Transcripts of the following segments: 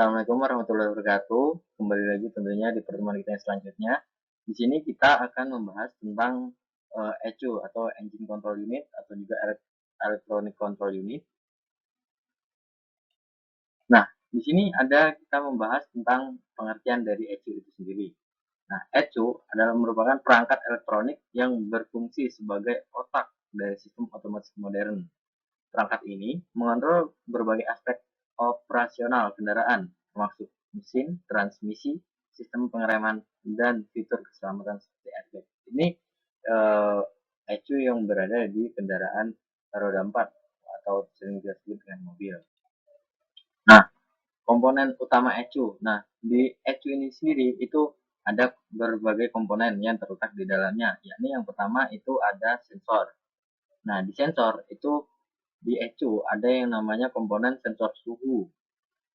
Assalamualaikum warahmatullahi wabarakatuh. Kembali lagi tentunya di pertemuan kita yang selanjutnya. Di sini kita akan membahas tentang ECU atau Engine Control Unit atau juga Electronic Control Unit. Nah, di sini kita membahas tentang pengertian dari ECU itu sendiri. Nah, ECU adalah merupakan perangkat elektronik yang berfungsi sebagai otak dari sistem otomatis modern. Perangkat ini mengontrol berbagai aspek operasional kendaraan, termasuk mesin, transmisi, sistem pengereman, dan fitur keselamatan seperti airbag. Ini ECU yang berada di kendaraan roda 4 atau sering disebut dengan mobil. Nah, komponen utama ECU. Nah, di ECU ini sendiri itu ada berbagai komponen yang terletak di dalamnya. Yakni yang pertama itu ada sensor. Nah, di sensor itu di ECU ada yang namanya komponen sensor suhu.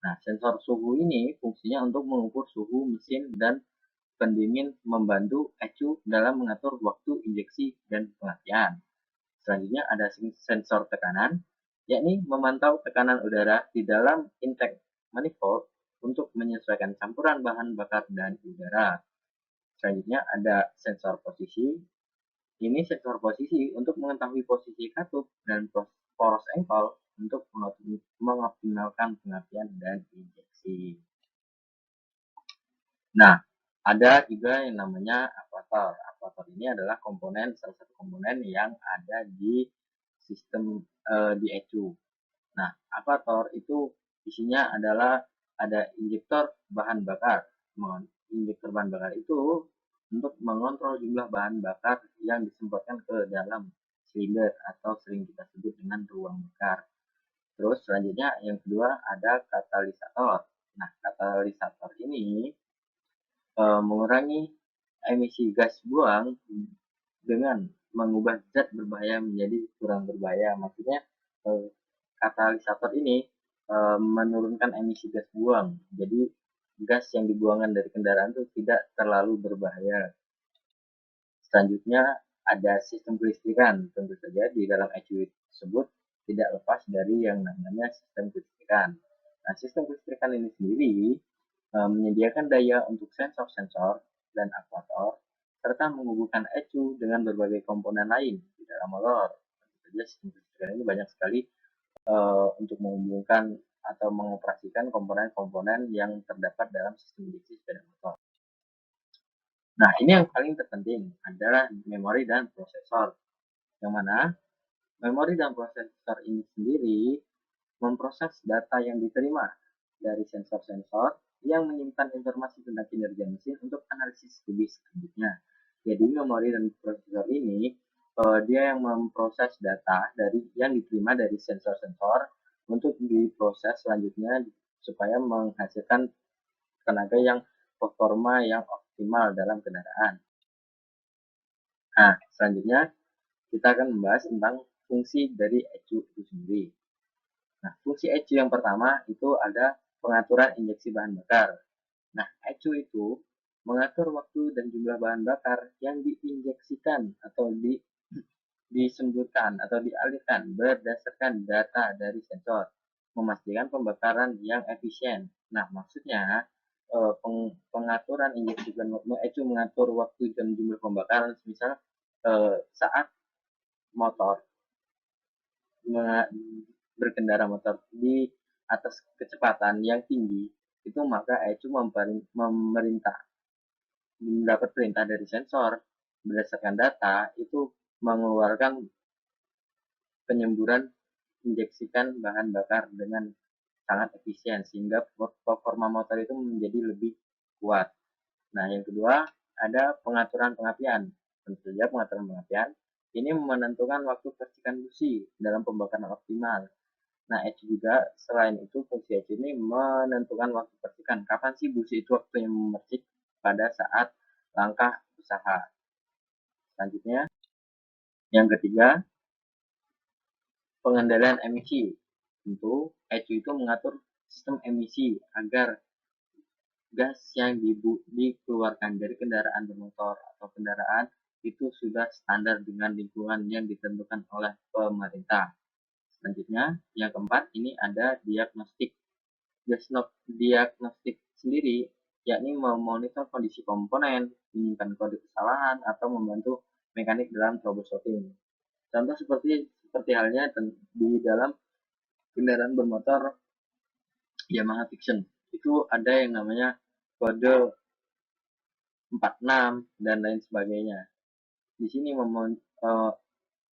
Nah, sensor suhu ini fungsinya untuk mengukur suhu mesin dan pendingin, membantu ECU dalam mengatur waktu injeksi dan pengisian. Selanjutnya ada sensor tekanan, yakni memantau tekanan udara di dalam intake manifold untuk menyesuaikan campuran bahan bakar dan udara. Selanjutnya ada sensor posisi. Ini sensor posisi untuk mengetahui posisi katup dan poros engkol untuk mengoptimalkan pengisian dan injeksi. Nah, ada juga yang namanya aktuator. Aktuator ini adalah salah satu komponen yang ada di sistem di ECU. Nah, aktuator itu isinya adalah ada injektor bahan bakar. Injektor bahan bakar itu untuk mengontrol jumlah bahan bakar yang disemprotkan ke dalam silinder atau sering kita sebut dengan ruang bakar. Terus selanjutnya yang kedua ada katalisator. Nah, katalisator ini mengurangi emisi gas buang dengan mengubah zat berbahaya menjadi kurang berbahaya. Maksudnya katalisator ini menurunkan emisi gas buang. Jadi gas yang dibuangkan dari kendaraan itu tidak terlalu berbahaya. Selanjutnya ada sistem kelistrikan. Tentu saja di dalam ECU tersebut tidak lepas dari yang namanya sistem kelistrikan. Nah, sistem kelistrikan ini sendiri menyediakan daya untuk sensor-sensor dan aktuator serta menghubungkan ECU dengan berbagai komponen lain di dalam motor. Tentu saja sistem kelistrikan ini banyak sekali untuk menghubungkan atau mengoperasikan komponen-komponen yang terdapat dalam sistem injeksi sepeda motor. Nah, ini yang paling terpenting adalah memori dan prosesor. Yang mana memori dan prosesor ini sendiri memproses data yang diterima dari sensor-sensor yang menyimpan informasi tentang kinerja mesin untuk analisis lebih selanjutnya. Jadi memori dan prosesor ini dia yang memproses data yang diterima dari sensor-sensor untuk diproses selanjutnya supaya menghasilkan tenaga yang performa yang optimal dalam kendaraan. Nah, selanjutnya kita akan membahas tentang fungsi dari ECU itu sendiri. Nah, fungsi ECU yang pertama itu ada pengaturan injeksi bahan bakar. Nah, ECU itu mengatur waktu dan jumlah bahan bakar yang diinjeksikan atau disemburkan atau dialirkan berdasarkan data dari sensor, memastikan pembakaran yang efisien. Nah, maksudnya pengaturan injeksi bahan bakar ECU mengatur waktu dan jumlah pembakaran, misal saat motor berkendara motor di atas kecepatan yang tinggi, itu maka ECU mendapat perintah dari sensor berdasarkan data itu mengeluarkan penyemburan injeksikan bahan bakar dengan sangat efisien sehingga performa motor itu menjadi lebih kuat. Nah, yang kedua ada pengaturan pengapian. Tentu saja pengaturan pengapian ini menentukan waktu percikan busi dalam pembakaran optimal. Nah, ECU juga selain itu fungsi ECU ini menentukan waktu percikan. Kapan sih busi itu waktunya memercik? Pada saat langkah usaha. Selanjutnya, yang ketiga, pengendalian emisi. Tentu, ECU itu mengatur sistem emisi agar gas yang dikeluarkan dari kendaraan bermotor atau kendaraan itu sudah standar dengan lingkungan yang ditentukan oleh pemerintah. Selanjutnya, yang keempat ini ada diagnostik. diagnostik sendiri, yakni memonitor kondisi komponen, menyimpan kode kesalahan, atau membantu mekanik dalam troubleshooting. Contoh seperti halnya di dalam kendaraan bermotor Yamaha Vision, itu ada yang namanya kode 46 dan lain sebagainya. Di sini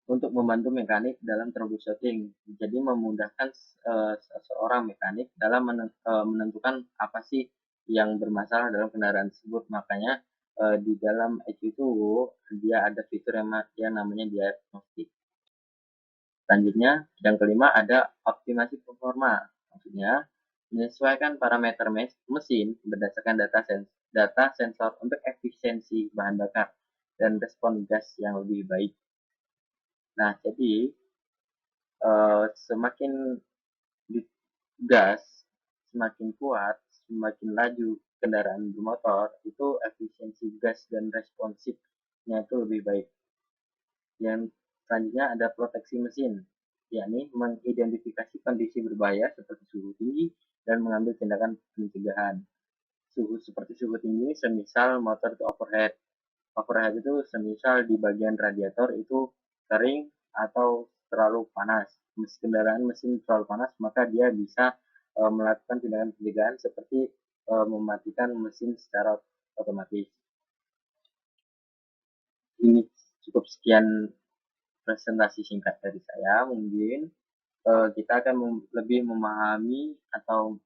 untuk membantu mekanik dalam troubleshooting. Jadi memudahkan seseorang mekanik dalam menentukan apa sih yang bermasalah dalam kendaraan tersebut. Makanya di dalam EQ itu dia ada fitur yang namanya diagnostik. Selanjutnya, yang kelima ada optimasi performa. Maksudnya, menyesuaikan parameter mesin berdasarkan data sensor untuk efisiensi bahan bakar dan respon gas yang lebih baik. Nah, jadi semakin gas, semakin kuat, semakin laju kendaraan bermotor, itu efisiensi gas dan responsifnya itu lebih baik. Yang selanjutnya ada proteksi mesin, yakni mengidentifikasi kondisi berbahaya seperti suhu tinggi dan mengambil tindakan pencegahan. Seperti suhu tinggi, semisal motor itu overhead. Overhead itu semisal di bagian radiator itu kering atau terlalu panas. Kendaraan mesin terlalu panas, maka dia bisa melakukan tindakan pencegahan seperti mematikan mesin secara otomatis. Ini cukup sekian presentasi singkat dari saya. Mungkin kita akan lebih memahami atau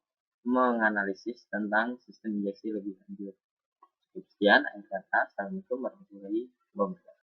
menganalisis tentang sistem injeksi lebih lanjut. Cukup sekian, akhir kata. Assalamualaikum warahmatullahi wabarakatuh.